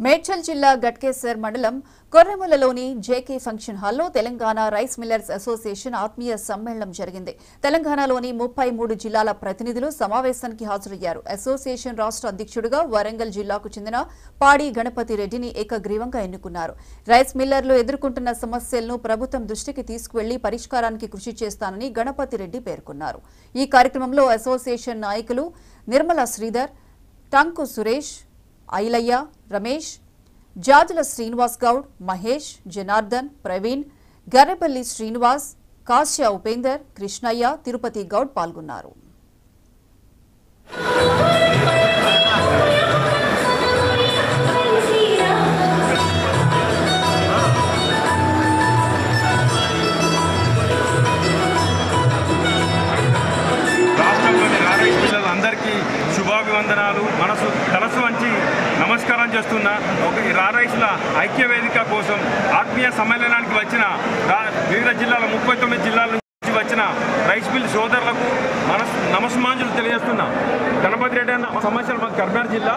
మేడ్చల్ జిల్లా గట్కేసర్ మండలం కొర్రెములలోని JK function హాల్లో తెలంగాణ రైస్ మిల్లర్స్ అసోసియేషన్ ఆత్మీయ సమ్మేళనం జరిగింది. తెలంగాణలోని 33 జిల్లాల ప్రతినిధులు సమావేశానికి హాజరయ్యారు. అసోసియేషన్ రాష్ట్ర అధ్యక్షుడిగా వరంగల్ జిల్లాకు చెందిన పాడి గణపతి రెడ్డిని ఏకగ్రీవంగా ఎన్నుకున్నారు. రైస్ మిల్లర్లు ఎదుర్కొంటున్న సమస్యలను ప్రభుత్వం దృష్టికి తీసుకువెళ్లి పరిష్కారానికి కృషి చేస్తానని గణపతి రెడ్డి పేర్కొన్నారు. ఈ కార్యక్రమంలో అసోసియేషన్ నాయకులు నిర్మల శ్రీధర్, టంకు సురేష్, ఐలయ్య, రమేష్, జాజుల శ్రీనివాస్ గౌడ్, మహేష్, జనార్దన్, ప్రవీణ్, గర్రెపల్లి శ్రీనివాస్, కాశ్య ఉపేందర్, కృష్ణయ్య, తిరుపతి గౌడ్ పాల్గొన్నారు. శుభాభివందనాలు. తలసు వంచి నమస్కారం చేస్తున్న రైస్ల ఐక్య వేదిక కోసం ఆత్మీయ సమ్మేళనానికి వచ్చిన వివిధ జిల్లాల 39 జిల్లాల నుంచి వచ్చిన రైస్ మిల్ సోదరులకు నమస్మాంజులు తెలియజేస్తున్నా. గణపతి రెడ్డి అన్న సమస్యలు మాకు కర్నూలు జిల్లా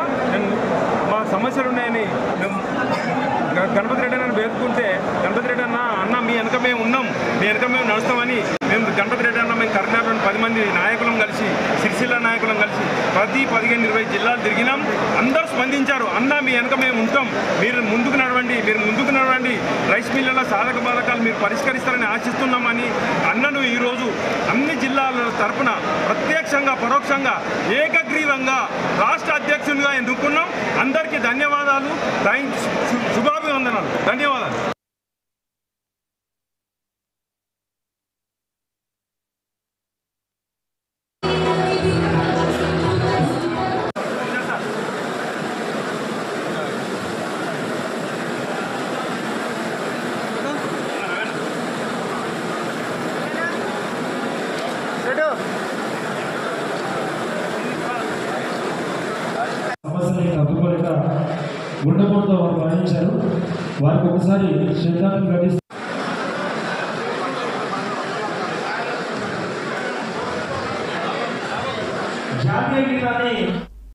మా సమస్యలు ఉన్నాయని గణపతి రెడ్డి అన్న పేర్కొంటే గణపతి రెడ్డి అన్న మీ వెనక మేము ఉన్నాం, మీ వెనక మేము నడుస్తామని మేము గణపతి రెడ్డి అన్న మేము కర్నూలులోని 10 మంది నాయకులం కలిసి సిరిసిల్ల నాయకులం కలిసి 10, 15, 20 జిల్లాలు తిరిగినాం. అందరూ స్పందించారు. అన్న మీ వెనక మేము ఉంటాం, మీరు ముందుకు నడవండి, రైస్ మిల్లుల సాధక బాధకాలు మీరు పరిష్కరిస్తారని ఆశిస్తున్నామని అన్నను ఈరోజు అన్ని జిల్లాల తరఫున ప్రత్యక్షంగా పరోక్షంగా ఏకగ్రీవంగా రాష్ట్ర అధ్యక్షునిగా ఎన్నుకున్నాం. అందరికీ ధన్యవాదాలు, శుభాభివందనాలు, ధన్యవాదాలు. సమస్యని తప్పుకోలేక ఉండకూడదు వారు భావించారు. వారికి ఒకసారి శ్రద్ధాన్ని